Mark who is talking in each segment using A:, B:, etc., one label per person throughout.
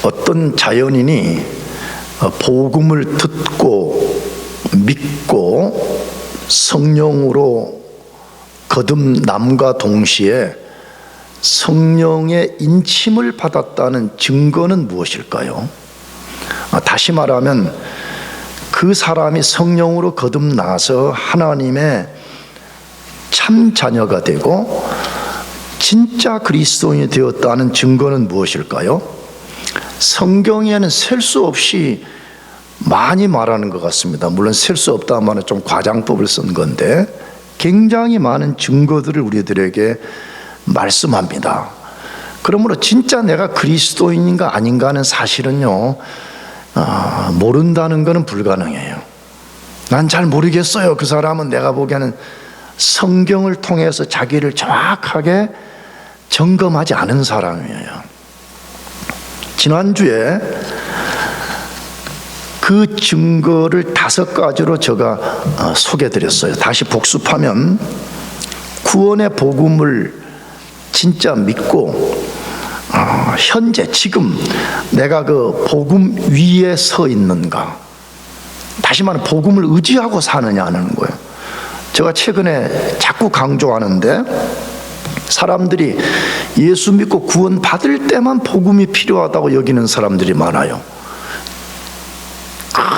A: 어떤 자연인이 복음을 듣고 믿고 성령으로 거듭남과 동시에 성령의 인침을 받았다는 증거는 무엇일까요? 다시 말하면 그 사람이 성령으로 거듭나서 하나님의 참 자녀가 되고 진짜 그리스도인이 되었다는 증거는 무엇일까요? 성경에는 셀 수 없이 많이 말하는 것 같습니다. 물론 셀 수 없다는 말은 좀 과장법을 쓴 건데 굉장히 많은 증거들을 우리들에게 말씀합니다. 그러므로 진짜 내가 그리스도인인가 아닌가 하는 사실은요, 모른다는 것은 불가능해요. 난 잘 모르겠어요. 그 사람은 내가 보기에는 성경을 통해서 자기를 정확하게 점검하지 않은 사람이에요. 지난주에 그 증거를 5가지로 제가 소개해드렸어요. 다시 복습하면 구원의 복음을 진짜 믿고 현재 지금 내가 그 복음 위에 서 있는가, 다시 말하면 복음을 의지하고 사느냐는 거예요. 제가 최근에 자꾸 강조하는데 사람들이 예수 믿고 구원 받을 때만 복음이 필요하다고 여기는 사람들이 많아요.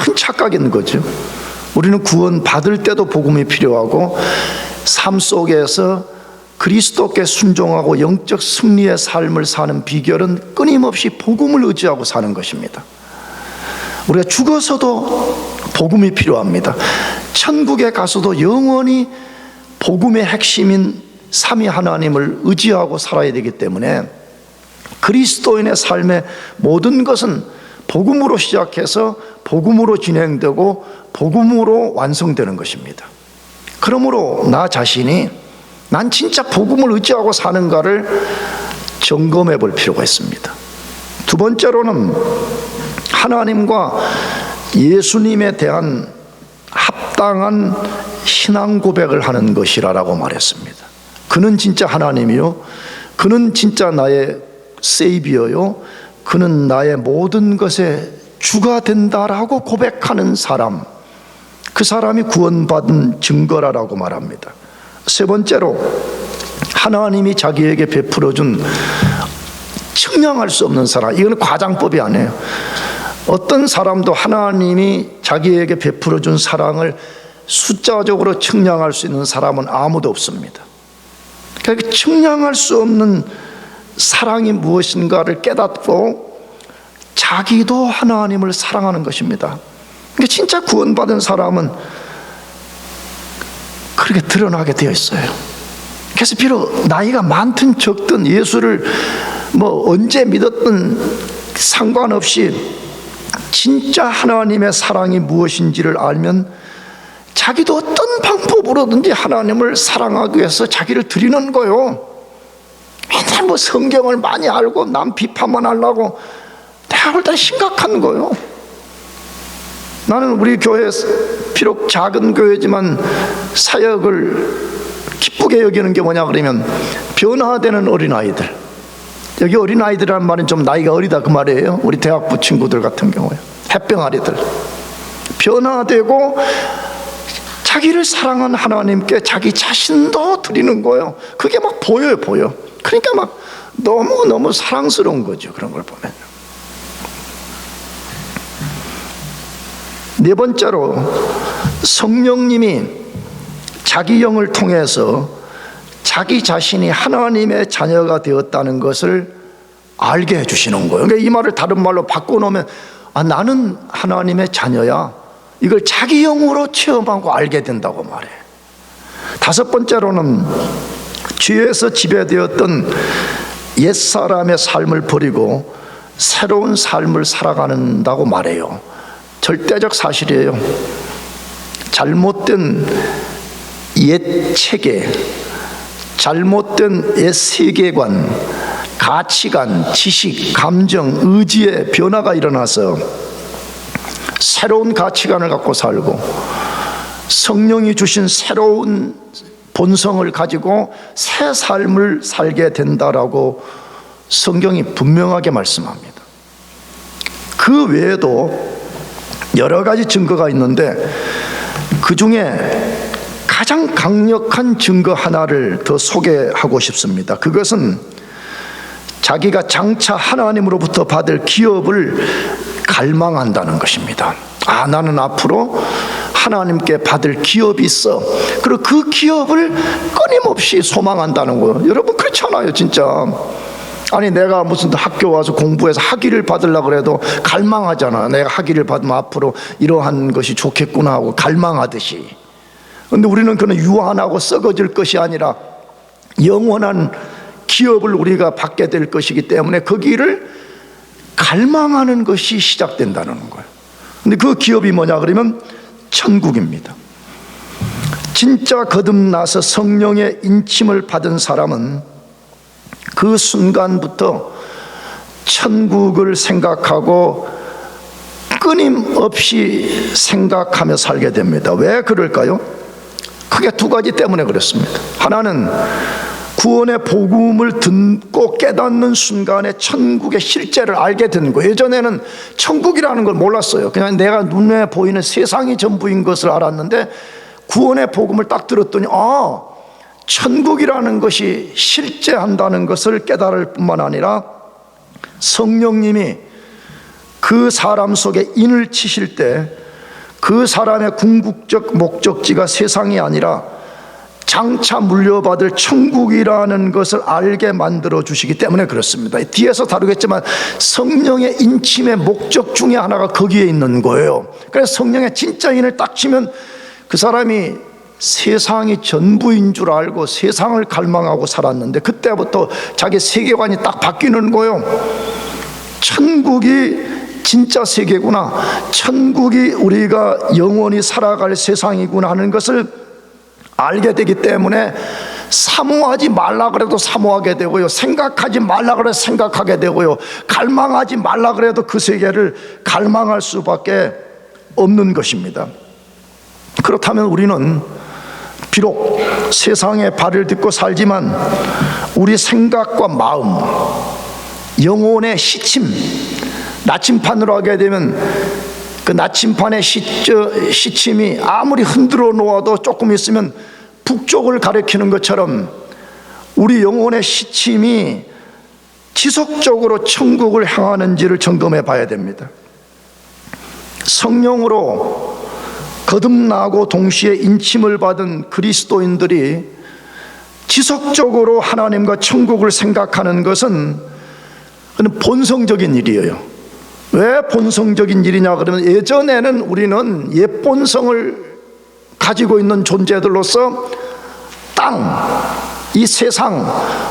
A: 큰 착각인 거죠. 우리는 구원 받을 때도 복음이 필요하고 삶 속에서 그리스도께 순종하고 영적 승리의 삶을 사는 비결은 끊임없이 복음을 의지하고 사는 것입니다. 우리가 죽어서도 복음이 필요합니다. 천국에 가서도 영원히 복음의 핵심인 삼위 하나님을 의지하고 살아야 되기 때문에 그리스도인의 삶의 모든 것은 복음으로 시작해서 복음으로 진행되고 복음으로 완성되는 것입니다. 그러므로 나 자신이 난 진짜 복음을 의지하고 사는가를 점검해 볼 필요가 있습니다. 두 번째로는 하나님과 예수님에 대한 합당한 신앙 고백을 하는 것이라고 말했습니다. 그는 진짜 하나님이요, 그는 진짜 나의 세이비어요, 그는 나의 모든 것의 주가 된다라고 고백하는 사람, 그 사람이 구원받은 증거라고 말합니다. 세 번째로 하나님이 자기에게 베풀어준 측량할 수 없는 사랑, 이거는 과장법이 아니에요. 어떤 사람도 하나님이 자기에게 베풀어준 사랑을 숫자적으로 측량할 수 있는 사람은 아무도 없습니다. 그러니까 측량할 수 없는 사랑이 무엇인가를 깨닫고 자기도 하나님을 사랑하는 것입니다. 그러니까 진짜 구원받은 사람은 그렇게 드러나게 되어 있어요. 그래서 비록 나이가 많든 적든 예수를 언제 믿었든 상관없이 진짜 하나님의 사랑이 무엇인지를 알면 자기도 어떤 방법으로든지 하나님을 사랑하기 위해서 자기를 드리는 거예요. 맨날 성경을 많이 알고 남 비판만 하려고, 내가 볼 때 심각한 거예요. 나는 우리 교회 비록 작은 교회지만 사역을 기쁘게 여기는 게 뭐냐 그러면 변화되는 어린아이들. 여기 어린아이들이라는 말은 좀 나이가 어리다 그 말이에요. 우리 대학부 친구들 같은 경우에 햇병아리들 변화되고 자기를 사랑한 하나님께 자기 자신도 드리는 거예요. 그게 막 보여요. 그러니까 막 너무너무 사랑스러운 거죠. 그런 걸 보면. 네 번째로 성령님이 자기 영을 통해서 자기 자신이 하나님의 자녀가 되었다는 것을 알게 해주시는 거예요. 그러니까 이 말을 다른 말로 바꿔놓으면 나는 하나님의 자녀야, 이걸 자기 영으로 체험하고 알게 된다고 말해. 다섯 번째로는 죄에서 지배되었던 옛사람의 삶을 버리고 새로운 삶을 살아간다고 말해요. 절대적 사실이에요. 잘못된 옛 체계, 잘못된 옛 세계관, 가치관, 지식, 감정, 의지의 변화가 일어나서 새로운 가치관을 갖고 살고 성령이 주신 새로운 본성을 가지고 새 삶을 살게 된다라고 성경이 분명하게 말씀합니다. 그 외에도 여러 가지 증거가 있는데 그 중에 가장 강력한 증거 하나를 더 소개하고 싶습니다. 그것은 자기가 장차 하나님으로부터 받을 기업을 갈망한다는 것입니다. 나는 앞으로 하나님께 받을 기업이 있어. 그리고 그 기업을 끊임없이 소망한다는 거예요. 여러분 그렇잖아요, 진짜. 아니 내가 무슨 학교 와서 공부해서 학위를 받으려고 해도 갈망하잖아. 내가 학위를 받으면 앞으로 이러한 것이 좋겠구나 하고 갈망하듯이. 그런데 우리는 그는 유한하고 썩어질 것이 아니라 영원한 기업을 우리가 받게 될 것이기 때문에 거기를 갈망하는 것이 시작된다는 거예요. 근데 그 기업이 뭐냐 그러면 천국입니다. 진짜 거듭나서 성령의 인침을 받은 사람은 그 순간부터 천국을 생각하고 끊임없이 생각하며 살게 됩니다. 왜 그럴까요? 크게 두 가지 때문에 그렇습니다. 하나는 구원의 복음을 듣고 깨닫는 순간에 천국의 실제를 알게 되는 거예요. 예전에는 천국이라는 걸 몰랐어요. 그냥 내가 눈에 보이는 세상이 전부인 것을 알았는데 구원의 복음을 딱 들었더니 천국이라는 것이 실제한다는 것을 깨달을 뿐만 아니라 성령님이 그 사람 속에 인을 치실 때 그 사람의 궁극적 목적지가 세상이 아니라 장차 물려받을 천국이라는 것을 알게 만들어 주시기 때문에 그렇습니다. 뒤에서 다루겠지만 성령의 인침의 목적 중에 하나가 거기에 있는 거예요. 그래서 성령의 진짜 인을 딱 치면 그 사람이 세상이 전부인 줄 알고 세상을 갈망하고 살았는데 그때부터 자기 세계관이 딱 바뀌는 거예요. 천국이 진짜 세계구나, 천국이 우리가 영원히 살아갈 세상이구나 하는 것을 알게 되기 때문에 사모하지 말라 그래도 사모하게 되고요, 생각하지 말라 그래도 생각하게 되고요, 갈망하지 말라 그래도 그 세계를 갈망할 수밖에 없는 것입니다. 그렇다면 우리는 비록 세상의 발을 딛고 살지만 우리 생각과 마음, 영혼의 시침, 나침판으로 하게 되면 그 나침판의 시침이 아무리 흔들어 놓아도 조금 있으면 북쪽을 가리키는 것처럼 우리 영혼의 시침이 지속적으로 천국을 향하는지를 점검해 봐야 됩니다. 성령으로 거듭나고 동시에 인침을 받은 그리스도인들이 지속적으로 하나님과 천국을 생각하는 것은 본성적인 일이에요. 왜 본성적인 일이냐 그러면 예전에는 우리는 옛본성을 가지고 있는 존재들로서 땅, 이 세상,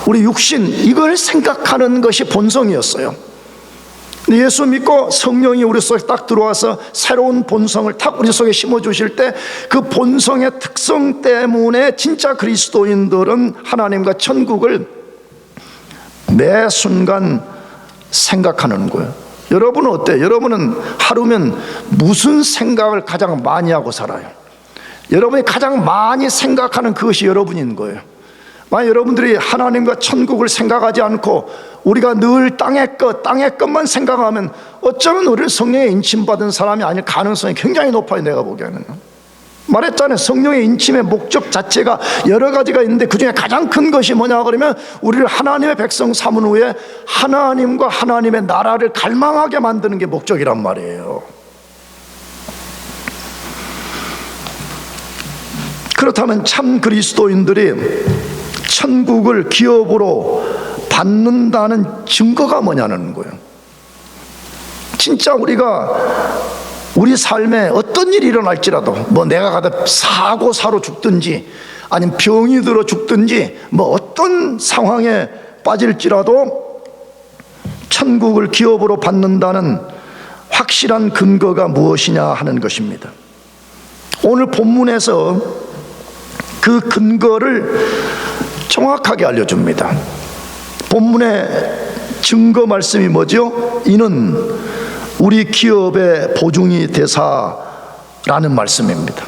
A: 우리 육신 이걸 생각하는 것이 본성이었어요. 예수 믿고 성령이 우리 속에 딱 들어와서 새로운 본성을 딱 우리 속에 심어주실 때 그 본성의 특성 때문에 진짜 그리스도인들은 하나님과 천국을 매 순간 생각하는 거예요. 여러분은 어때요? 여러분은 하루면 무슨 생각을 가장 많이 하고 살아요? 여러분이 가장 많이 생각하는 그것이 여러분인 거예요. 만약 여러분들이 하나님과 천국을 생각하지 않고 우리가 늘 땅의 것만 생각하면 어쩌면 우리는 성령의 인침받은 사람이 아닐 가능성이 굉장히 높아요. 내가 보기에는. 말했잖아요. 성령의 인침의 목적 자체가 여러 가지가 있는데 그 중에 가장 큰 것이 뭐냐 그러면 우리를 하나님의 백성 삼은 후에 하나님과 하나님의 나라를 갈망하게 만드는 게 목적이란 말이에요. 그렇다면 참 그리스도인들이 천국을 기업으로 받는다는 증거가 뭐냐는 거예요. 진짜 우리가 우리 삶에 어떤 일이 일어날지라도 뭐 내가 가다 사고사로 죽든지 아니면 병이 들어 죽든지 뭐 어떤 상황에 빠질지라도 천국을 기업으로 받는다는 확실한 근거가 무엇이냐 하는 것입니다. 오늘 본문에서 그 근거를 정확하게 알려줍니다. 본문의 증거 말씀이 뭐죠? 이는 우리 기업의 보증이 되사라는 말씀입니다.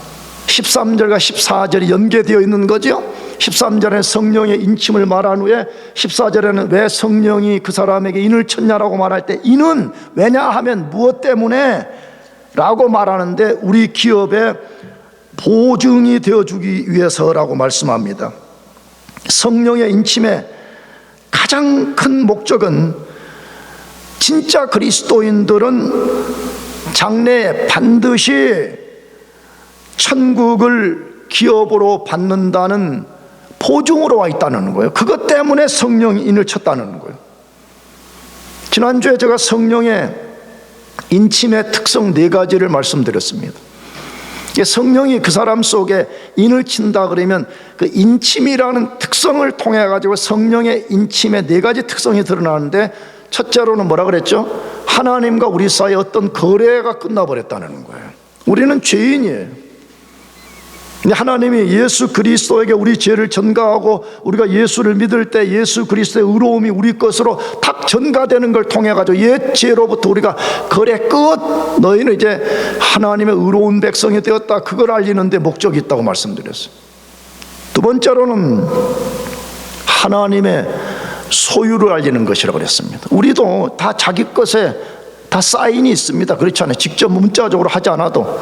A: 13절과 14절이 연계되어 있는 거죠. 13절에 성령의 인침을 말한 후에 14절에는 왜 성령이 그 사람에게 인을 쳤냐라고 말할 때 인은 왜냐하면 무엇 때문에 라고 말하는데 우리 기업의 보증이 되어주기 위해서라고 말씀합니다. 성령의 인침의 가장 큰 목적은 진짜 그리스도인들은 장래에 반드시 천국을 기업으로 받는다는 보증으로 와 있다는 거예요. 그것 때문에 성령이 인을 쳤다는 거예요. 지난주에 제가 성령의 인침의 특성 4가지를 말씀드렸습니다. 성령이 그 사람 속에 인을 친다 그러면 그 인침이라는 특성을 통해 가지고 성령의 인침의 4가지 특성이 드러나는데, 첫째로는 뭐라 그랬죠? 하나님과 우리 사이에 어떤 거래가 끝나버렸다는 거예요. 우리는 죄인이에요. 하나님이 예수 그리스도에게 우리 죄를 전가하고 우리가 예수를 믿을 때 예수 그리스도의 의로움이 우리 것으로 탁 전가되는 걸 통해 가지고 옛 죄로부터 우리가 거래 끝, 너희는 이제 하나님의 의로운 백성이 되었다, 그걸 알리는 데 목적이 있다고 말씀드렸어요. 두 번째로는 하나님의 소유를 알리는 것이라고 그랬습니다. 우리도 다 자기 것에 다 사인이 있습니다. 그렇지 않아요? 직접 문자적으로 하지 않아도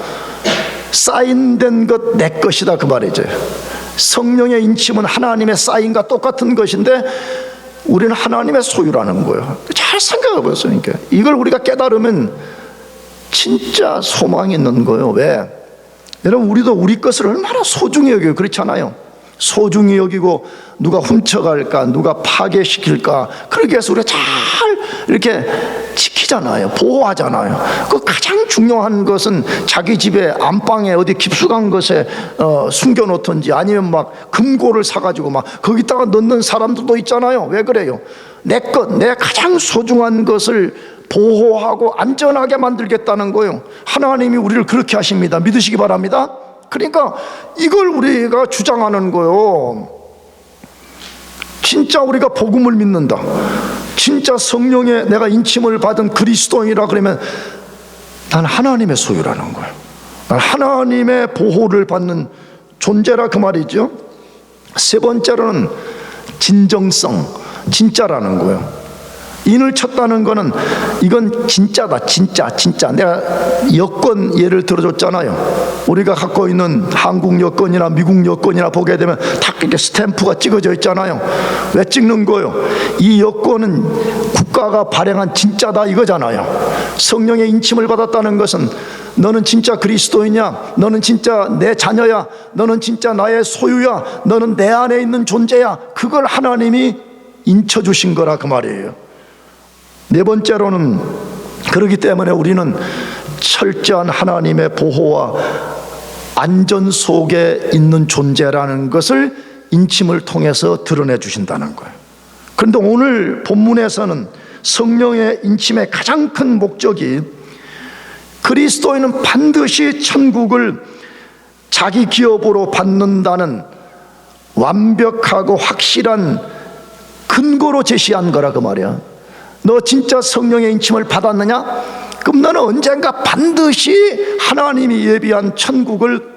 A: 사인된 것 내 것이다, 그 말이죠. 성령의 인침은 하나님의 사인과 똑같은 것인데 우리는 하나님의 소유라는 거예요. 잘 생각해 보세요. 그러니까 이걸 우리가 깨달으면 진짜 소망이 있는 거예요. 왜? 여러분, 우리도 우리 것을 얼마나 소중히 여겨요. 그렇지 않아요? 소중히 여기고 누가 훔쳐갈까, 누가 파괴시킬까, 그렇게 해서 우리가 잘 이렇게 지키잖아요. 보호하잖아요. 그 가장 중요한 것은 자기 집에 안방에 어디 깊숙한 것에 숨겨놓든지 아니면 막 금고를 사가지고 막 거기다가 넣는 사람들도 있잖아요. 왜 그래요? 내 것, 내 가장 소중한 것을 보호하고 안전하게 만들겠다는 거예요. 하나님이 우리를 그렇게 하십니다. 믿으시기 바랍니다. 그러니까 이걸 우리가 주장하는 거예요. 진짜 우리가 복음을 믿는다, 진짜 성령의 내가 인침을 받은 그리스도인이라 그러면 난 하나님의 소유라는 거예요. 난 하나님의 보호를 받는 존재라, 그 말이죠. 세 번째로는 진정성, 진짜라는 거예요. 인을 쳤다는 거는 이건 진짜다, 진짜. 내가 여권 예를 들어줬잖아요. 우리가 갖고 있는 한국 여권이나 미국 여권이나 보게 되면 다 이렇게 스탬프가 찍어져 있잖아요. 왜 찍는 거예요? 이 여권은 국가가 발행한 진짜다, 이거잖아요. 성령의 인침을 받았다는 것은 너는 진짜 그리스도이냐, 너는 진짜 내 자녀야, 너는 진짜 나의 소유야, 너는 내 안에 있는 존재야, 그걸 하나님이 인쳐주신 거라, 그 말이에요. 네 번째로는 그렇기 때문에 우리는 철저한 하나님의 보호와 안전 속에 있는 존재라는 것을 인침을 통해서 드러내 주신다는 거예요. 그런데 오늘 본문에서는 성령의 인침의 가장 큰 목적이 그리스도인은 반드시 천국을 자기 기업으로 받는다는 완벽하고 확실한 근거로 제시한 거라, 그 말이야. 너 진짜 성령의 인침을 받았느냐? 그럼 너는 언젠가 반드시 하나님이 예비한 천국을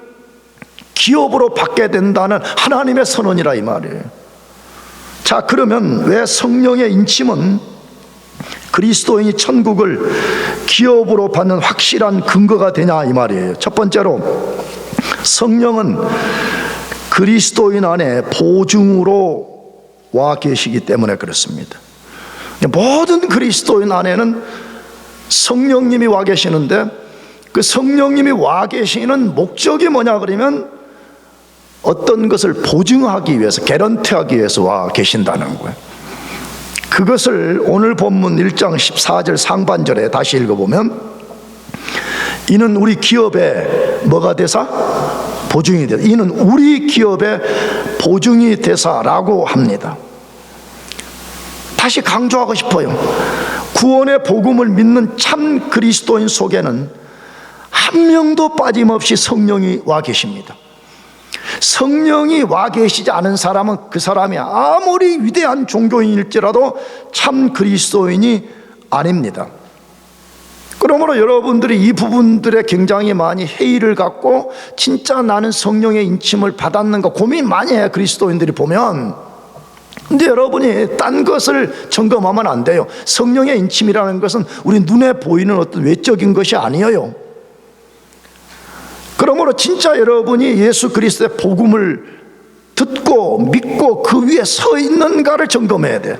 A: 기업으로 받게 된다는 하나님의 선언이라, 이 말이에요. 자, 그러면 왜 성령의 인침은 그리스도인이 천국을 기업으로 받는 확실한 근거가 되냐, 이 말이에요. 첫 번째로 성령은 그리스도인 안에 보증으로 와 계시기 때문에 그렇습니다. 모든 그리스도인 안에는 성령님이 와 계시는데 그 성령님이 와 계시는 목적이 뭐냐 그러면 어떤 것을 보증하기 위해서, 개런티하기 위해서 와 계신다는 거예요. 그것을 오늘 본문 1장 14절 상반절에 다시 읽어보면 이는 우리 기업의 뭐가 되사? 보증이 되사. 이는 우리 기업의 보증이 되사라고 합니다. 다시 강조하고 싶어요. 구원의 복음을 믿는 참 그리스도인 속에는 한 명도 빠짐없이 성령이 와 계십니다. 성령이 와 계시지 않은 사람은 그 사람이 아무리 위대한 종교인일지라도 참 그리스도인이 아닙니다. 그러므로 여러분들이 이 부분들에 굉장히 많이 회의를 갖고 진짜 나는 성령의 인침을 받았는가 고민 많이 해요, 그리스도인들이 보면. 근데 여러분이 딴 것을 점검하면 안 돼요. 성령의 인침이라는 것은 우리 눈에 보이는 어떤 외적인 것이 아니에요. 그러므로 진짜 여러분이 예수 그리스도의 복음을 듣고 믿고 그 위에 서 있는가를 점검해야 돼.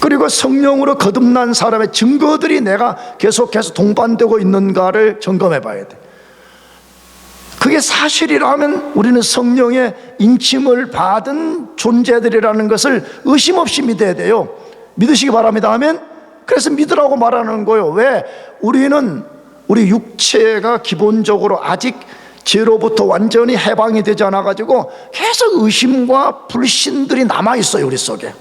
A: 그리고 성령으로 거듭난 사람의 증거들이 내가 계속해서 동반되고 있는가를 점검해 봐야 돼. 그게 사실이라면 우리는 성령의 인침을 받은 존재들이라는 것을 의심 없이 믿어야 돼요. 믿으시기 바랍니다. 아멘. 그래서 믿으라고 말하는 거예요. 왜? 우리는 우리 육체가 기본적으로 아직 죄로부터 완전히 해방이 되지 않아 가지고 계속 의심과 불신들이 남아 있어요, 우리 속에.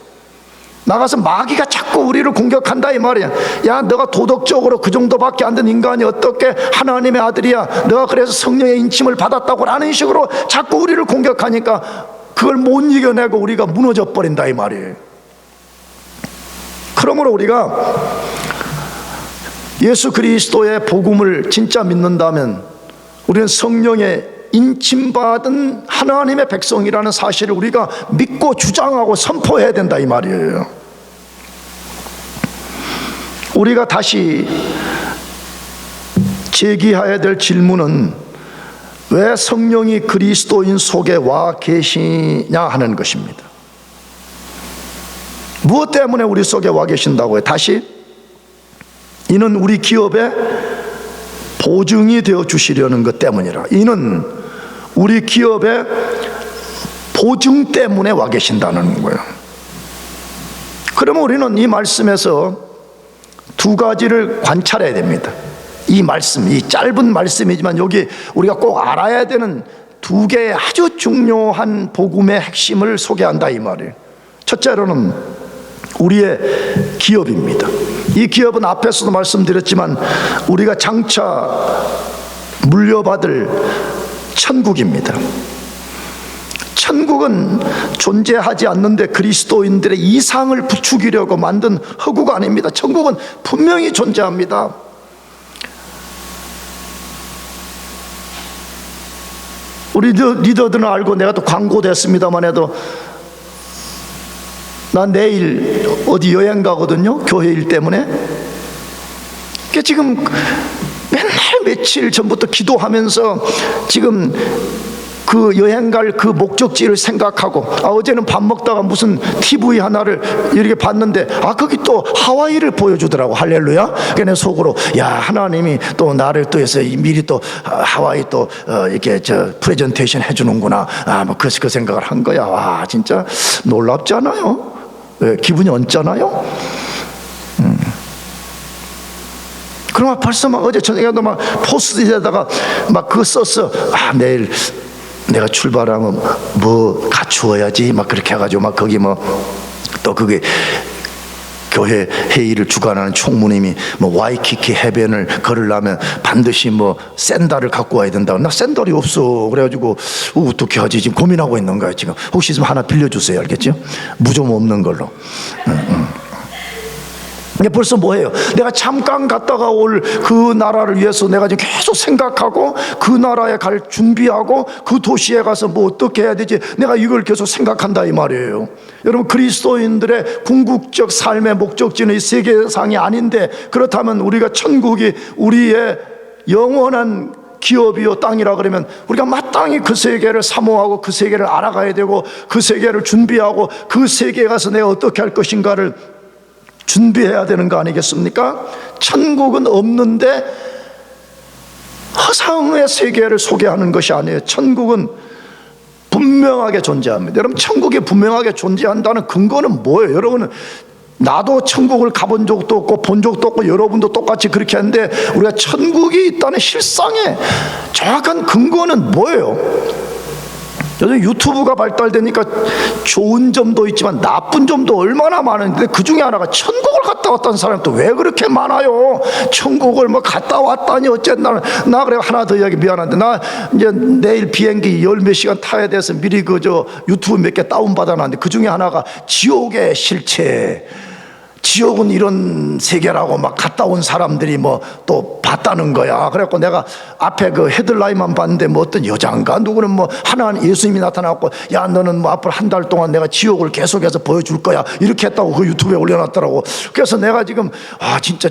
A: 나가서 마귀가 자꾸 우리를 공격한다 이 말이야. 야, 너가 도덕적으로 그 정도밖에 안 된 인간이 어떻게 하나님의 아들이야, 너가 그래서 성령의 인침을 받았다고 라는 식으로 자꾸 우리를 공격하니까 그걸 못 이겨내고 우리가 무너져 버린다 이 말이에요. 그러므로 우리가 예수 그리스도의 복음을 진짜 믿는다면 우리는 성령의 인침받은 하나님의 백성이라는 사실을 우리가 믿고 주장하고 선포해야 된다 이 말이에요. 우리가 다시 제기해야 될 질문은 왜 성령이 그리스도인 속에 와 계시냐 하는 것입니다. 무엇 때문에 우리 속에 와 계신다고요? 다시, 이는 우리 기업의 보증이 되어 주시려는 것 때문이라. 이는 우리 기업의 보증 때문에 와 계신다는 거예요. 그러면 우리는 이 말씀에서 두 가지를 관찰해야 됩니다. 이 말씀, 이 짧은 말씀이지만 여기 우리가 꼭 알아야 되는 두 개의 아주 중요한 복음의 핵심을 소개한다 이 말이에요. 첫째로는 우리의 기업입니다. 이 기업은 앞에서도 말씀드렸지만 우리가 장차 물려받을 천국입니다. 천국은 존재하지 않는데 그리스도인들의 이상을 부추기려고 만든 허구가 아닙니다. 천국은 분명히 존재합니다. 우리 리더들은 알고, 내가 또 광고됐습니다만 해도 난 내일 어디 여행 가거든요, 교회 일 때문에. 그러니까 지금 맨날 며칠 전부터 기도하면서 지금 그 여행 갈 그 목적지를 생각하고, 어제는 밥 먹다가 무슨 TV 하나를 이렇게 봤는데 거기 또 하와이를 보여주더라고. 할렐루야. 그냥 속으로, 야, 하나님이 또 나를 또 해서 미리 또 하와이 또 이렇게 프레젠테이션 해주는구나. 뭐 그 생각을 한 거야. 와, 진짜 놀랍지 않아요? 기분이 얹잖아요. 그럼 벌써 막 어제 저녁에도 막 포스트잇에다가 막 그거 썼어. 내일 내가 출발하면 뭐 갖추어야지 막 그렇게 해가지고 막 거기 뭐 또 그게 교회 회의를 주관하는 총무님이 뭐 와이키키 해변을 걸으려면 반드시 뭐 샌들을 갖고 와야 된다. 나 샌들이 없어. 그래가지고 어떻게 하지 지금 고민하고 있는 거야 지금. 혹시 좀 하나 빌려주세요. 알겠죠? 무좀 없는 걸로. 이게 벌써 뭐예요? 내가 잠깐 갔다가 올 그 나라를 위해서 내가 지금 계속 생각하고 그 나라에 갈 준비하고 그 도시에 가서 뭐 어떻게 해야 되지? 내가 이걸 계속 생각한다 이 말이에요. 여러분, 그리스도인들의 궁극적 삶의 목적지는 이 세계상이 아닌데, 그렇다면 우리가 천국이 우리의 영원한 기업이요 땅이라 그러면 우리가 마땅히 그 세계를 사모하고 그 세계를 알아가야 되고 그 세계를 준비하고 그 세계에 가서 내가 어떻게 할 것인가를 준비해야 되는 거 아니겠습니까? 천국은 없는데 허상의 세계를 소개하는 것이 아니에요. 천국은 분명하게 존재합니다. 여러분, 천국이 분명하게 존재한다는 근거는 뭐예요? 여러분은, 나도 천국을 가본 적도 없고 본 적도 없고 여러분도 똑같이 그렇게 하는데 우리가 천국이 있다는 실상의 정확한 근거는 뭐예요? 요즘 유튜브가 발달되니까 좋은 점도 있지만 나쁜 점도 얼마나 많은데 그 중에 하나가 천국을 갔다 왔다는 사람이 또 왜 그렇게 많아요? 천국을 뭐 갔다 왔다니 어쨌나. 나 그래 하나 더 이야기 미안한데, 나 이제 내일 비행기 열 몇 시간 타야 돼서 미리 유튜브 몇 개 다운받아놨는데 그 중에 하나가 지옥의 실체. 지옥은 이런 세계라고 막 갔다 온 사람들이 뭐 또 봤다는 거야. 그래갖고 내가 앞에 그 헤드라인만 봤는데 뭐 어떤 여자인가 누구는 뭐 하나님 예수님이 나타나고 야 너는 뭐 앞으로 한 달 동안 내가 지옥을 계속해서 보여줄 거야 이렇게 했다고 그 유튜브에 올려놨더라고. 그래서 내가 지금 진짜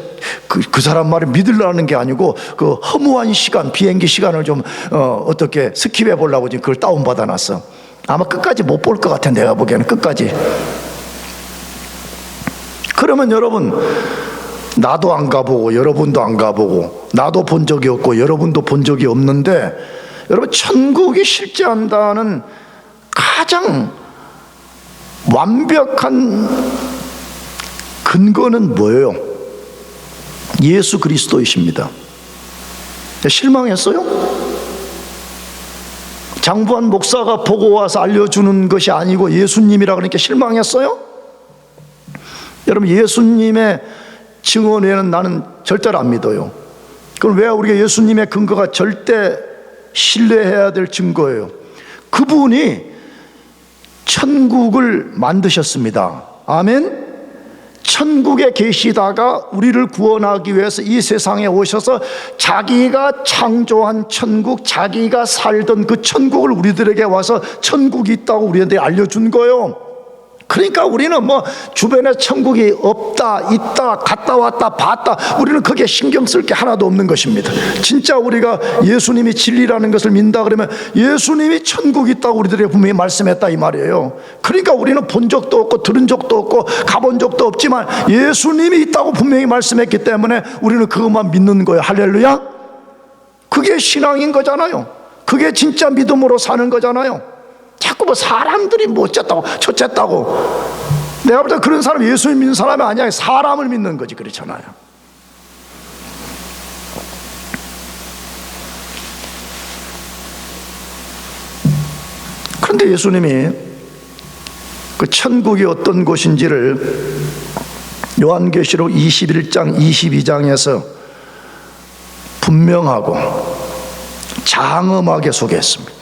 A: 그 사람 말을 믿으려는 게 아니고 그 허무한 시간, 비행기 시간을 좀 어떻게 스킵해 보려고 지금 그걸 다운받아 놨어. 아마 끝까지 못 볼 것 같아. 내가 보기에는 끝까지. 그러면 여러분, 나도 안 가보고 여러분도 안 가보고 나도 본 적이 없고 여러분도 본 적이 없는데, 여러분 천국이 실제한다는 가장 완벽한 근거는 뭐예요? 예수 그리스도이십니다. 실망했어요? 장부한 목사가 보고 와서 알려주는 것이 아니고 예수님이라 그러니까 실망했어요? 여러분, 예수님의 증언 외에는 나는 절대로 안 믿어요. 그럼 왜 우리가 예수님의 근거가 절대 신뢰해야 될 증거예요? 그분이 천국을 만드셨습니다. 아멘? 천국에 계시다가 우리를 구원하기 위해서 이 세상에 오셔서 자기가 창조한 천국, 자기가 살던 그 천국을 우리들에게 와서 천국이 있다고 우리한테 알려준 거예요. 그러니까 우리는 뭐 주변에 천국이 없다, 있다, 갔다 왔다, 봤다, 우리는 그게 신경 쓸 게 하나도 없는 것입니다. 진짜 우리가 예수님이 진리라는 것을 믿는다 그러면 예수님이 천국이 있다고 우리들에게 분명히 말씀했다 이 말이에요. 그러니까 우리는 본 적도 없고 들은 적도 없고 가본 적도 없지만 예수님이 있다고 분명히 말씀했기 때문에 우리는 그것만 믿는 거예요. 할렐루야. 그게 신앙인 거잖아요. 그게 진짜 믿음으로 사는 거잖아요. 자꾸 뭐 사람들이 뭐 어쨌다고 저쨌다고. 내가 볼 때 그런 사람 예수님 믿는 사람이 아니야. 사람을 믿는 거지. 그렇잖아요. 그런데 예수님이 그 천국이 어떤 곳인지를 요한계시록 21장 22장에서 분명하고 장엄하게 소개했습니다.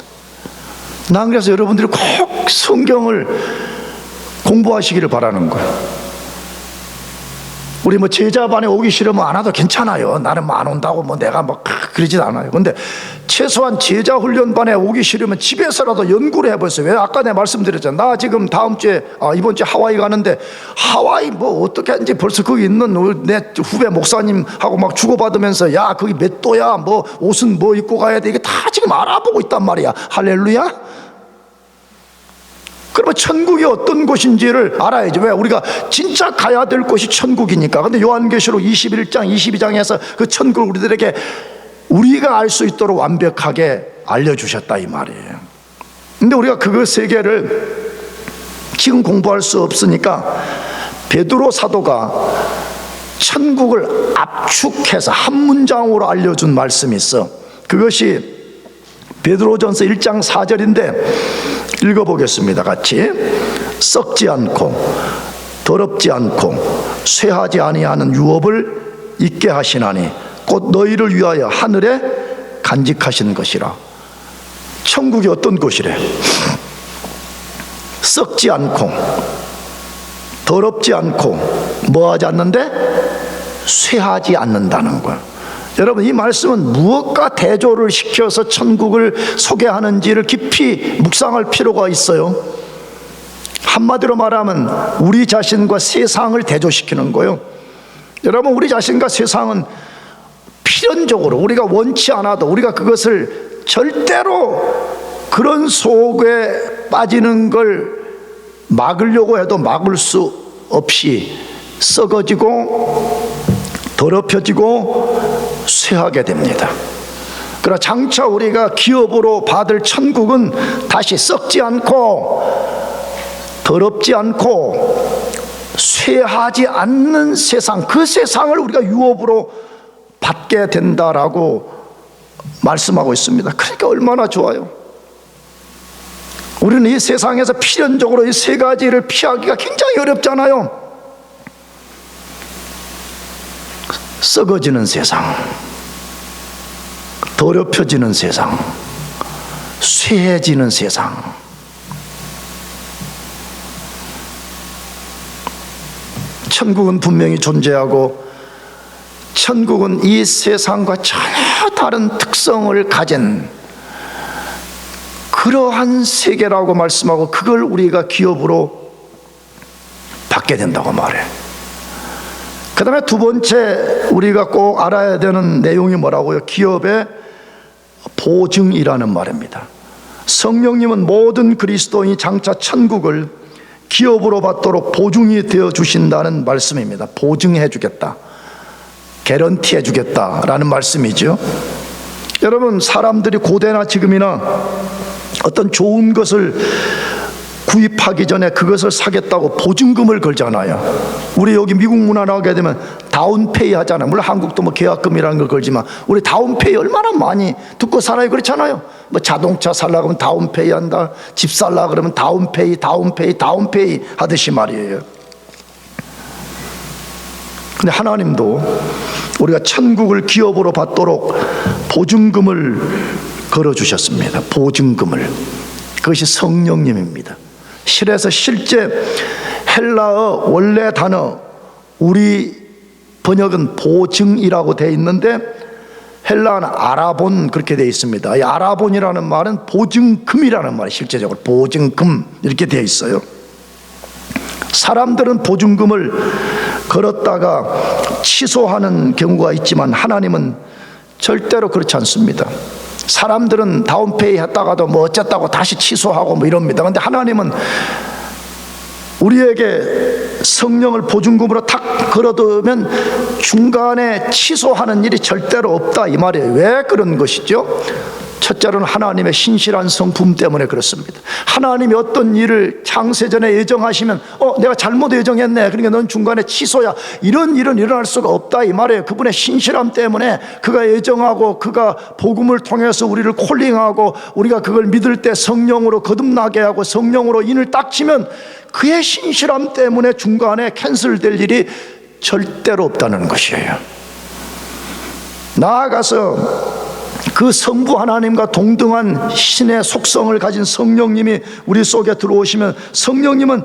A: 난 그래서 여러분들이 꼭 성경을 공부하시기를 바라는 거예요. 우리 뭐 제자반에 오기 싫으면 안 와도 괜찮아요. 나는 뭐 안 온다고 뭐 내가 뭐 그러진 않아요. 근데 최소한 제자 훈련반에 오기 싫으면 집에서라도 연구를 해보세요. 왜? 아까 내가 말씀드렸잖아. 나 지금 다음 주에 이번 주에 하와이 가는데 하와이 뭐 어떻게 하는지 벌써 거기 있는 내 후배 목사님하고 막 주고받으면서 야 거기 몇 도야, 뭐 옷은 뭐 입고 가야 돼, 이게 다 지금 알아보고 있단 말이야. 할렐루야. 그러면 천국이 어떤 곳인지를 알아야지. 왜? 우리가 진짜 가야 될 곳이 천국이니까. 근데 요한계시록 21장 22장에서 그 천국을 우리들에게 우리가 알 수 있도록 완벽하게 알려주셨다 이 말이에요. 근데 우리가 그 세계를 지금 공부할 수 없으니까 베드로 사도가 천국을 압축해서 한 문장으로 알려준 말씀이 있어. 그것이 베드로전서 1장 4절인데 읽어보겠습니다. 같이. 썩지 않고 더럽지 않고 쇠하지 아니하는 유업을 있게 하시나니 곧 너희를 위하여 하늘에 간직하신 것이라. 천국이 어떤 곳이래? 썩지 않고 더럽지 않고 뭐하지 않는데? 쇠하지 않는다는 거야. 여러분, 이 말씀은 무엇과 대조를 시켜서 천국을 소개하는지를 깊이 묵상할 필요가 있어요. 한마디로 말하면 우리 자신과 세상을 대조시키는 거예요. 여러분, 우리 자신과 세상은 필연적으로 우리가 원치 않아도 우리가 그것을 절대로 그런 속에 빠지는 걸 막으려고 해도 막을 수 없이 썩어지고 더럽혀지고 쇠하게 됩니다. 그러나 장차 우리가 기업으로 받을 천국은 다시 썩지 않고 더럽지 않고 쇠하지 않는 세상, 그 세상을 우리가 유업으로 받게 된다라고 말씀하고 있습니다. 그러니까 얼마나 좋아요. 우리는 이 세상에서 필연적으로 이 세 가지를 피하기가 굉장히 어렵잖아요. 썩어지는 세상, 더럽혀지는 세상, 쇠해지는 세상. 천국은 분명히 존재하고 천국은 이 세상과 전혀 다른 특성을 가진 그러한 세계라고 말씀하고 그걸 우리가 기업으로 받게 된다고 말해요. 그 다음에 두 번째 우리가 꼭 알아야 되는 내용이 뭐라고요? 기업의 보증이라는 말입니다. 성령님은 모든 그리스도인이 장차 천국을 기업으로 받도록 보증이 되어 주신다는 말씀입니다. 보증해 주겠다, 개런티 해 주겠다라는 말씀이죠. 여러분, 사람들이 고대나 지금이나 어떤 좋은 것을 구입하기 전에 그것을 사겠다고 보증금을 걸잖아요. 우리 여기 미국 문화를 하게 되면 다운페이 하잖아요. 물론 한국도 뭐 계약금이라는 걸 걸지만 우리 다운페이 얼마나 많이 듣고 살아요. 그렇잖아요. 뭐 자동차 살려고 하면 다운페이 한다, 집 살려고 그러면 다운페이 하듯이 말이에요. 근데 하나님도 우리가 천국을 기업으로 받도록 보증금을 걸어주셨습니다. 보증금을. 그것이 성령님입니다. 실에서 실제 헬라어 원래 단어, 우리 번역은 보증이라고 되어 있는데 헬라어는 아라본 그렇게 되어 있습니다. 이 아라본이라는 말은 보증금이라는 말이에요. 실제적으로 보증금 이렇게 되어 있어요. 사람들은 보증금을 걸었다가 취소하는 경우가 있지만 하나님은 절대로 그렇지 않습니다. 사람들은 다운페이 했다가도 뭐 어쨌다고 다시 취소하고 뭐 이럽니다. 그런데 하나님은 우리에게 성령을 보증금으로 탁 걸어두면 중간에 취소하는 일이 절대로 없다 이 말이에요. 왜 그런 것이죠? 첫째로는 하나님의 신실한 성품 때문에 그렇습니다. 하나님이 어떤 일을 창세전에 예정하시면 내가 잘못 예정했네, 그러니까 넌 중간에 취소야, 이런 일은 일어날 수가 없다 이 말이에요. 그분의 신실함 때문에 그가 예정하고 그가 복음을 통해서 우리를 콜링하고 우리가 그걸 믿을 때 성령으로 거듭나게 하고 성령으로 인을 딱 치면 그의 신실함 때문에 중간에 캔슬될 일이 절대로 없다는 것이에요. 나아가서 그 성부 하나님과 동등한 신의 속성을 가진 성령님이 우리 속에 들어오시면 성령님은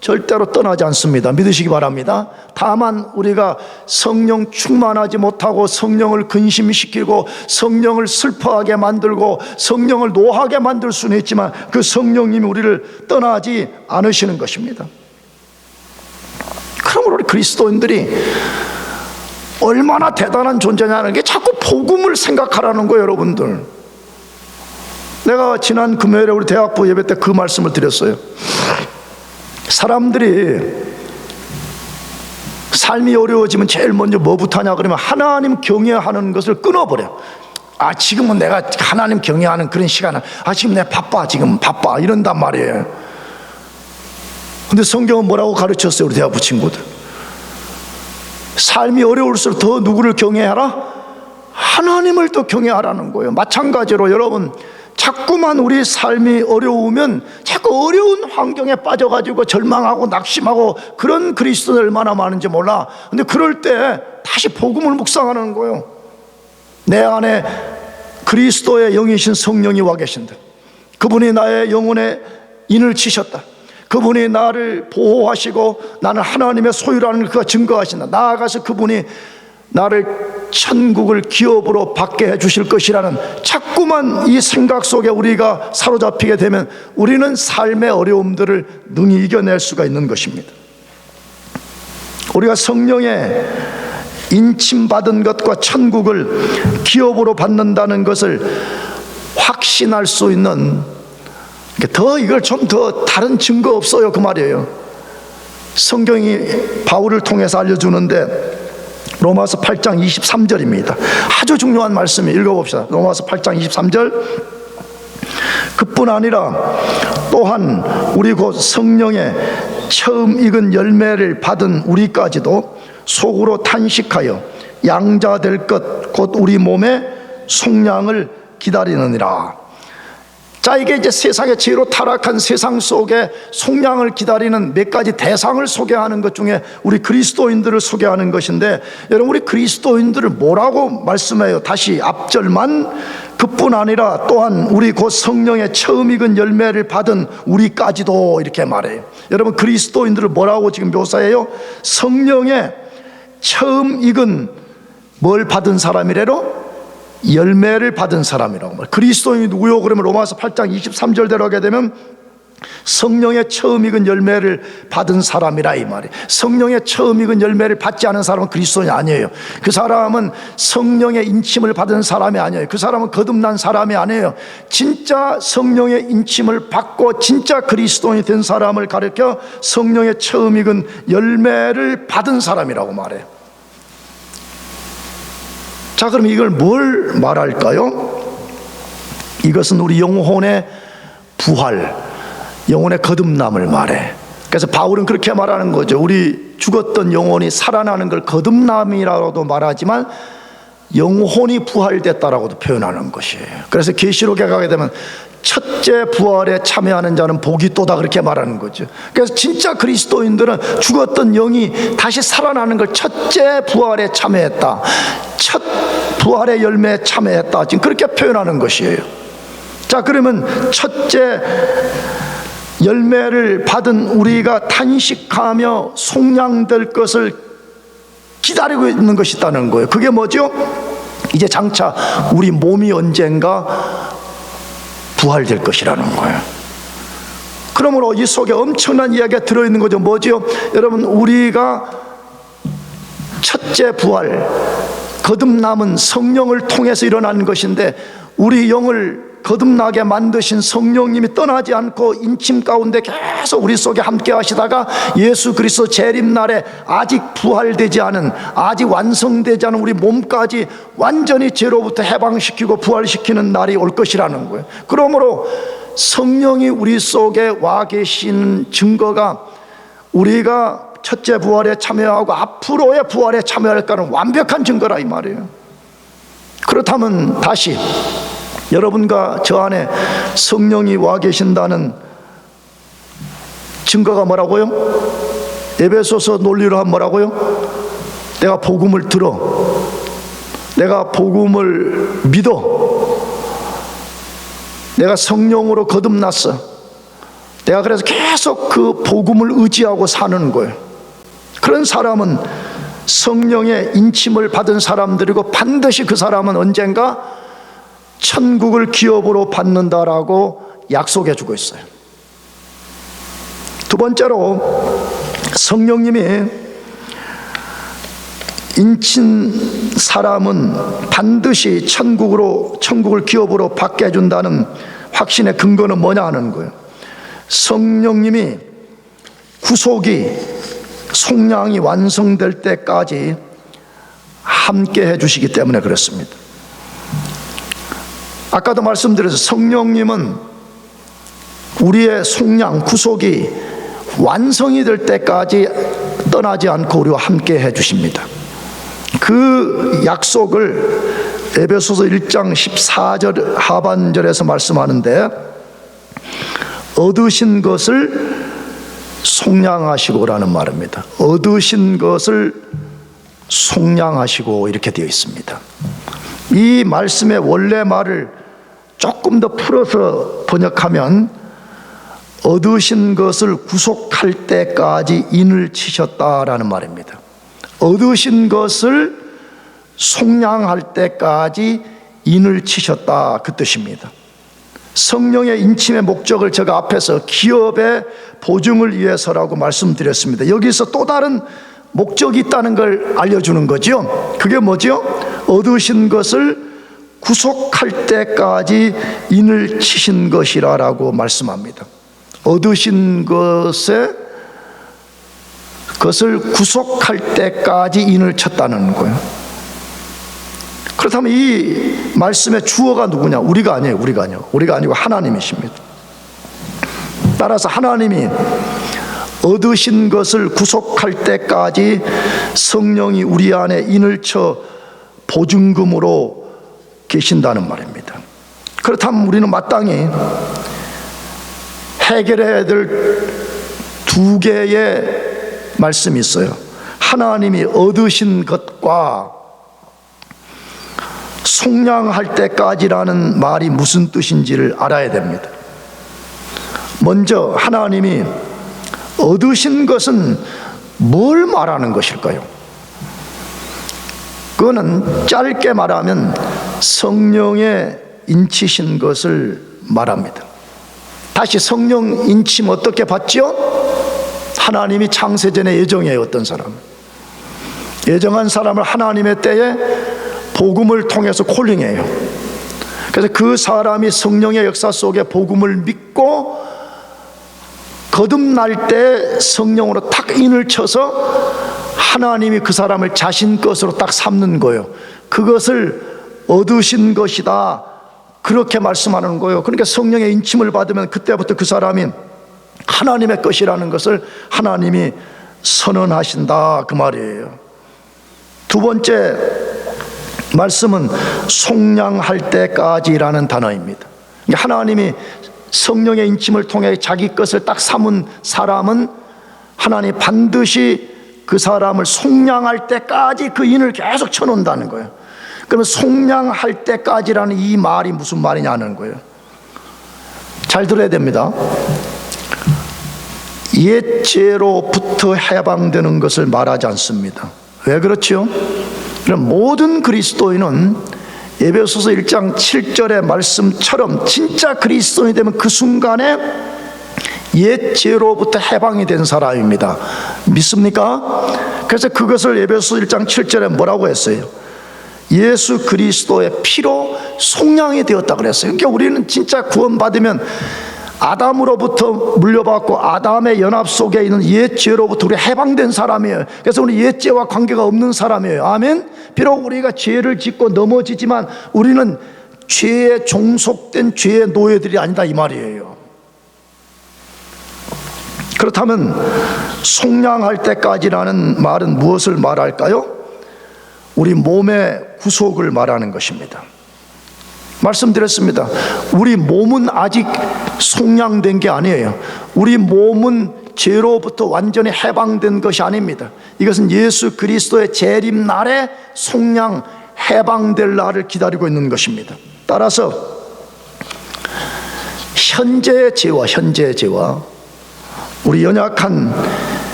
A: 절대로 떠나지 않습니다. 믿으시기 바랍니다. 다만 우리가 성령 충만하지 못하고 성령을 근심시키고 성령을 슬퍼하게 만들고 성령을 노하게 만들 수는 있지만 그 성령님이 우리를 떠나지 않으시는 것입니다. 그러므로 우리 그리스도인들이 얼마나 대단한 존재냐는 게 자꾸 복음을 생각하라는 거예요. 여러분들, 내가 지난 금요일에 우리 대학부 예배 때 그 말씀을 드렸어요. 사람들이 삶이 어려워지면 제일 먼저 뭐부터 하냐 그러면 하나님 경외하는 것을 끊어버려. 지금은 내가 하나님 경외하는 그런 시간은 지금 내가 바빠, 지금 바빠 이런단 말이에요. 근데 성경은 뭐라고 가르쳤어요? 우리 대학부 친구들, 삶이 어려울수록 더 누구를 경외하라? 하나님을 더 경외하라는 거예요. 마찬가지로 여러분, 자꾸만 우리 삶이 어려우면 자꾸 어려운 환경에 빠져가지고 절망하고 낙심하고 그런 그리스도인이 얼마나 많은지 몰라. 근데 그럴 때 다시 복음을 묵상하는 거예요. 내 안에 그리스도의 영이신 성령이 와 계신다. 그분이 나의 영혼에 인을 치셨다. 그분이 나를 보호하시고 나는 하나님의 소유라는 그가 증거하신다. 나아가서 그분이 나를 천국을 기업으로 받게 해주실 것이라는 자꾸만 이 생각 속에 우리가 사로잡히게 되면 우리는 삶의 어려움들을 능히 이겨낼 수가 있는 것입니다. 우리가 성령의 인침받은 것과 천국을 기업으로 받는다는 것을 확신할 수 있는, 이걸 좀 더 다른 증거 없어요 그 말이에요. 성경이 바울을 통해서 알려주는데 로마서 8장 23절입니다. 아주 중요한 말씀이, 읽어봅시다. 로마서 8장 23절. 그뿐 아니라 또한 우리 곧 성령의 처음 익은 열매를 받은 우리까지도 속으로 탄식하여 양자 될 것 곧 우리 몸의 속량을 기다리느니라. 자, 이게 이제 세상의 죄로 타락한 세상 속에 속량을 기다리는 몇 가지 대상을 소개하는 것 중에 우리 그리스도인들을 소개하는 것인데, 여러분, 우리 그리스도인들을 뭐라고 말씀해요? 다시 앞절만 그뿐 아니라 또한 우리 곧 성령의 처음 익은 열매를 받은 우리까지도 이렇게 말해요. 여러분, 그리스도인들을 뭐라고 지금 묘사해요? 성령의 처음 익은 뭘 받은 사람이래로? 열매를 받은 사람이라고 말해요. 그리스도인이 누구요? 그러면 로마서 8장 23절대로 하게 되면 성령의 처음 익은 열매를 받은 사람이라 이 말이에요. 성령의 처음 익은 열매를 받지 않은 사람은 그리스도인이 아니에요. 그 사람은 성령의 인침을 받은 사람이 아니에요. 그 사람은 거듭난 사람이 아니에요. 진짜 성령의 인침을 받고 진짜 그리스도인이 된 사람을 가리켜 성령의 처음 익은 열매를 받은 사람이라고 말해요. 자, 그럼 이걸 뭘 말할까요? 이것은 우리 영혼의 부활, 영혼의 거듭남을 말해. 그래서 바울은 그렇게 말하는 거죠. 우리 죽었던 영혼이 살아나는 걸 거듭남이라고도 말하지만 영혼이 부활됐다라고도 표현하는 것이에요. 그래서 계시록에 가게 되면 첫째 부활에 참여하는 자는 복이 또다, 그렇게 말하는 거죠. 그래서 진짜 그리스도인들은 죽었던 영이 다시 살아나는 걸 첫째 부활에 참여했다, 첫 부활의 열매에 참여했다, 지금 그렇게 표현하는 것이에요. 자, 그러면 첫째 열매를 받은 우리가 탄식하며 속량될 것을 기다리고 있는 것이 있다는 거예요. 그게 뭐죠? 이제 장차 우리 몸이 언젠가 부활될 것이라는 거예요. 그러므로 이 속에 엄청난 이야기가 들어있는 거죠. 뭐죠? 여러분, 우리가 첫째 부활, 거듭남은 성령을 통해서 일어나는 것인데, 우리 영을 거듭나게 만드신 성령님이 떠나지 않고 인침 가운데 계속 우리 속에 함께 하시다가 예수 그리스도 재림날에 아직 부활되지 않은, 아직 완성되지 않은 우리 몸까지 완전히 죄로부터 해방시키고 부활시키는 날이 올 것이라는 거예요. 그러므로 성령이 우리 속에 와 계신 증거가 우리가 첫째 부활에 참여하고 앞으로의 부활에 참여할까는 완벽한 증거라 이 말이에요. 그렇다면 다시 여러분과 저 안에 성령이 와 계신다는 증거가 뭐라고요? 에베소서 논리로 하면 뭐라고요? 내가 복음을 들어, 내가 복음을 믿어, 내가 성령으로 거듭났어, 내가 그래서 계속 그 복음을 의지하고 사는 거예요. 그런 사람은 성령의 인침을 받은 사람들이고 반드시 그 사람은 언젠가 천국을 기업으로 받는다라고 약속해 주고 있어요. 두 번째로, 성령님이 인친 사람은 반드시 천국을 기업으로 받게 해준다는 확신의 근거는 뭐냐 하는 거예요. 성령님이 구속이, 속량이 완성될 때까지 함께 해주시기 때문에 그렇습니다. 아까도 말씀드렸죠. 성령님은 우리의 속량, 구속이 완성이 될 때까지 떠나지 않고 우리와 함께 해주십니다. 그 약속을 에베소서 1장 14절 하반절에서 말씀하는데, 얻으신 것을 속량하시고라는 말입니다. 얻으신 것을 속량하시고 이렇게 되어 있습니다. 이 말씀의 원래 말을 조금 더 풀어서 번역하면 얻으신 것을 구속할 때까지 인을 치셨다라는 말입니다. 얻으신 것을 속량할 때까지 인을 치셨다, 그 뜻입니다. 성령의 인침의 목적을 제가 앞에서 기업의 보증을 위해서라고 말씀드렸습니다. 여기서 또 다른 목적이 있다는 걸 알려주는 거죠. 그게 뭐죠? 얻으신 것을 구속할 때까지 인을 치신 것이라고 말씀합니다. 얻으신 것을 구속할 때까지 인을 쳤다는 거예요. 그렇다면 이 말씀의 주어가 누구냐? 우리가 아니에요. 우리가 아니고 하나님이십니다. 따라서 하나님이 얻으신 것을 구속할 때까지 성령이 우리 안에 인을 쳐 보증금으로 계신다는 말입니다. 그렇다면 우리는 마땅히 해결해야 될 두 개의 말씀이 있어요. 하나님이 얻으신 것과 속량할 때까지라는 말이 무슨 뜻인지를 알아야 됩니다. 먼저 하나님이 얻으신 것은 뭘 말하는 것일까요? 그거는 짧게 말하면 성령에 인치신 것을 말합니다. 다시 성령 인침 어떻게 받죠? 하나님이 창세전에 예정해요. 어떤 사람, 예정한 사람을 하나님의 때에 복음을 통해서 콜링해요. 그래서 그 사람이 성령의 역사 속에 복음을 믿고 거듭날 때 성령으로 탁 인을 쳐서 하나님이 그 사람을 자신 것으로 딱 삼는 거예요. 그것을 얻으신 것이다, 그렇게 말씀하는 거예요. 그러니까 성령의 인침을 받으면 그때부터 그 사람이 하나님의 것이라는 것을 하나님이 선언하신다, 그 말이에요. 두 번째 말씀은 속량할 때까지라는 단어입니다. 하나님이 성령의 인침을 통해 자기 것을 딱 삼은 사람은 하나님 반드시 그 사람을 속량할 때까지 그 인을 계속 쳐놓는다는 거예요. 그러면 속량할 때까지라는 이 말이 무슨 말이냐는 거예요. 잘 들어야 됩니다. 옛 죄로부터 해방되는 것을 말하지 않습니다. 왜 그렇죠? 그럼 모든 그리스도인은 에베소서 1장 7절의 말씀처럼 진짜 그리스도인이 되면 그 순간에 옛 죄로부터 해방이 된 사람입니다. 믿습니까? 그래서 그것을 에베소서 1장 7절에 뭐라고 했어요? 예수 그리스도의 피로 속량이 되었다 그랬어요. 그러니까 우리는 진짜 구원받으면 아담으로부터 물려받고 아담의 연합 속에 있는 옛 죄로부터 우리 해방된 사람이에요. 그래서 우리 옛 죄와 관계가 없는 사람이에요. 아멘. 비록 우리가 죄를 짓고 넘어지지만 우리는 죄에 종속된 죄의 노예들이 아니다, 이 말이에요. 그렇다면 속량할 때까지라는 말은 무엇을 말할까요? 우리 몸의 구속을 말하는 것입니다. 말씀드렸습니다. 우리 몸은 아직 속량된 게 아니에요. 우리 몸은 죄로부터 완전히 해방된 것이 아닙니다. 이것은 예수 그리스도의 재림 날에 속량 해방될 날을 기다리고 있는 것입니다. 따라서 현재의 죄와 우리 연약한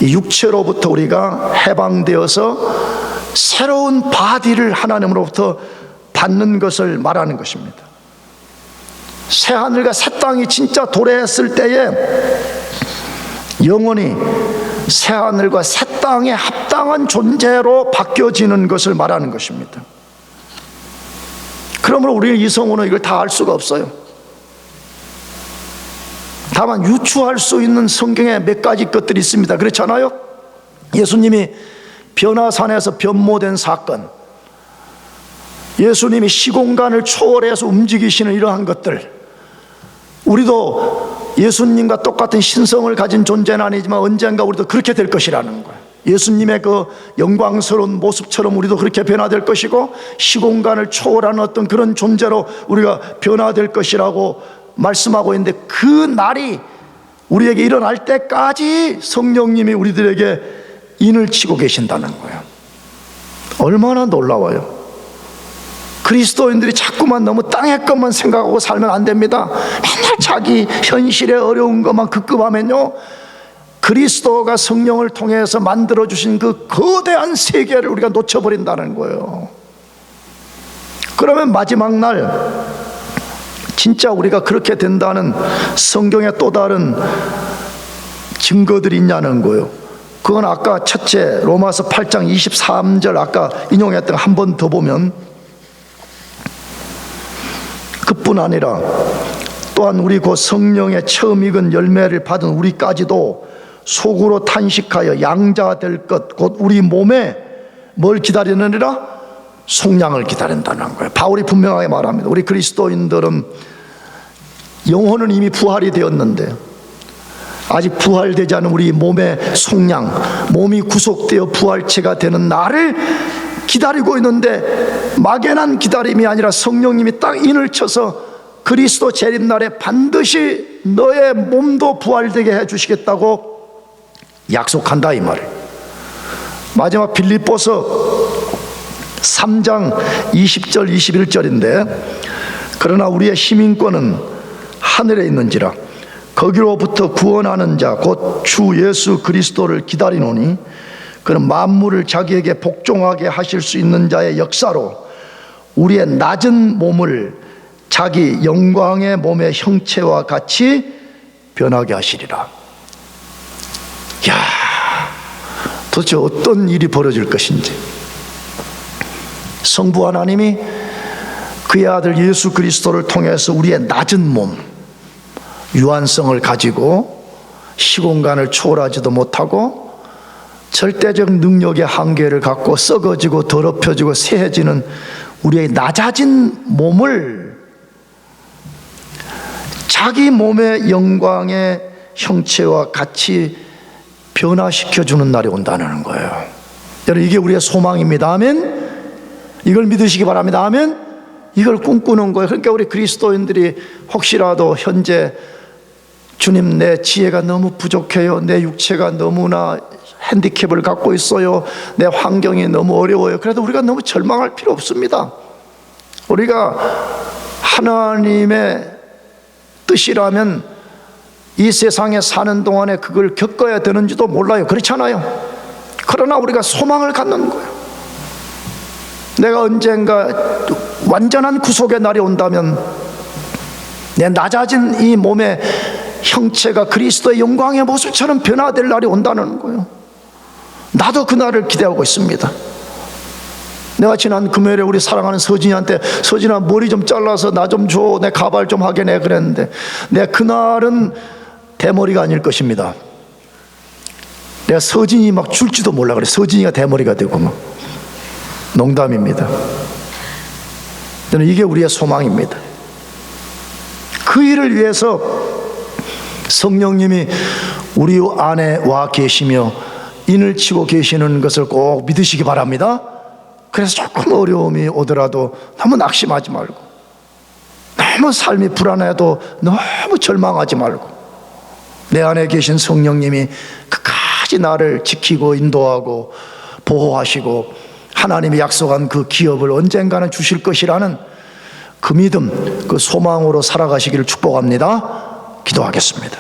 A: 육체로부터 우리가 해방되어서 새로운 바디를 하나님으로부터 받는 것을 말하는 것입니다. 새하늘과 새 땅이 진짜 도래했을 때에 영원히 새하늘과 새 땅에 합당한 존재로 바뀌어지는 것을 말하는 것입니다. 그러므로 우리는 이성으로는 이걸 다 알 수가 없어요. 다만 유추할 수 있는 성경에 몇 가지 것들이 있습니다. 그렇잖아요? 예수님이 변화산에서 변모된 사건, 예수님이 시공간을 초월해서 움직이시는 이러한 것들, 우리도 예수님과 똑같은 신성을 가진 존재는 아니지만 언젠가 우리도 그렇게 될 것이라는 거예요. 예수님의 그 영광스러운 모습처럼 우리도 그렇게 변화될 것이고 시공간을 초월하는 어떤 그런 존재로 우리가 변화될 것이라고 말씀하고 있는데, 그 날이 우리에게 일어날 때까지 성령님이 우리들에게 인을 치고 계신다는 거예요. 얼마나 놀라워요. 그리스도인들이 자꾸만 너무 땅의 것만 생각하고 살면 안 됩니다. 맨날 자기 현실에 어려운 것만 급급하면요, 그리스도가 성령을 통해서 만들어주신 그 거대한 세계를 우리가 놓쳐버린다는 거예요. 그러면 마지막 날 진짜 우리가 그렇게 된다는 성경의 또 다른 증거들이 있냐는 거예요. 그건 아까 첫째 로마서 8장 23절 아까 인용했던 한 번 더 보면, 그뿐 아니라 또한 우리 곧 성령의 처음 익은 열매를 받은 우리까지도 속으로 탄식하여 양자 될 것 곧 우리 몸에 뭘 기다리느니라? 속량을 기다린다는 거예요. 바울이 분명하게 말합니다. 우리 그리스도인들은 영혼은 이미 부활이 되었는데 아직 부활되지 않은 우리 몸의 속량, 몸이 구속되어 부활체가 되는 날을 기다리고 있는데, 막연한 기다림이 아니라 성령님이 딱 인을 쳐서 그리스도 재림날에 반드시 너의 몸도 부활되게 해주시겠다고 약속한다, 이 말을. 마지막 빌립보서 3장 20절 21절인데, 그러나 우리의 시민권은 하늘에 있는지라 거기로부터 구원하는 자 곧 주 예수 그리스도를 기다리노니 그는 만물을 자기에게 복종하게 하실 수 있는 자의 역사로 우리의 낮은 몸을 자기 영광의 몸의 형체와 같이 변하게 하시리라. 야, 도대체 어떤 일이 벌어질 것인지. 성부 하나님이 그의 아들 예수 그리스도를 통해서 우리의 낮은 몸, 유한성을 가지고 시공간을 초월하지도 못하고 절대적 능력의 한계를 갖고 썩어지고 더럽혀지고 쇠해지는 우리의 낮아진 몸을 자기 몸의 영광의 형체와 같이 변화시켜주는 날이 온다는 거예요. 여러분, 이게 우리의 소망입니다. 아멘. 이걸 믿으시기 바랍니다. 아멘. 이걸 꿈꾸는 거예요. 그러니까 우리 그리스도인들이 혹시라도 현재 주님, 내 지혜가 너무 부족해요, 내 육체가 너무나 핸디캡을 갖고 있어요, 내 환경이 너무 어려워요, 그래도 우리가 너무 절망할 필요 없습니다. 우리가 하나님의 뜻이라면 이 세상에 사는 동안에 그걸 겪어야 되는지도 몰라요. 그렇잖아요. 그러나 우리가 소망을 갖는 거예요. 내가 언젠가 완전한 구속의 날이 온다면 내 낮아진 이 몸의 형체가 그리스도의 영광의 모습처럼 변화될 날이 온다는 거예요. 나도 그 날을 기대하고 있습니다. 내가 지난 금요일에 우리 사랑하는 서진이한테, 서진아 머리 좀 잘라서 나 좀 줘, 내 가발 좀 하게 내 그랬는데, 내 그날은 대머리가 아닐 것입니다. 내가 서진이 막 줄지도 몰라 그래. 서진이가 대머리가 되고 막. 농담입니다. 저는 이게 우리의 소망입니다. 그 일을 위해서 성령님이 우리 안에 와 계시며 인을 치고 계시는 것을 꼭 믿으시기 바랍니다. 그래서 조금 어려움이 오더라도 너무 낙심하지 말고, 너무 삶이 불안해도 너무 절망하지 말고, 내 안에 계신 성령님이 끝까지 나를 지키고 인도하고 보호하시고 하나님이 약속한 그 기업을 언젠가는 주실 것이라는 그 믿음, 그 소망으로 살아가시기를 축복합니다. 기도하겠습니다.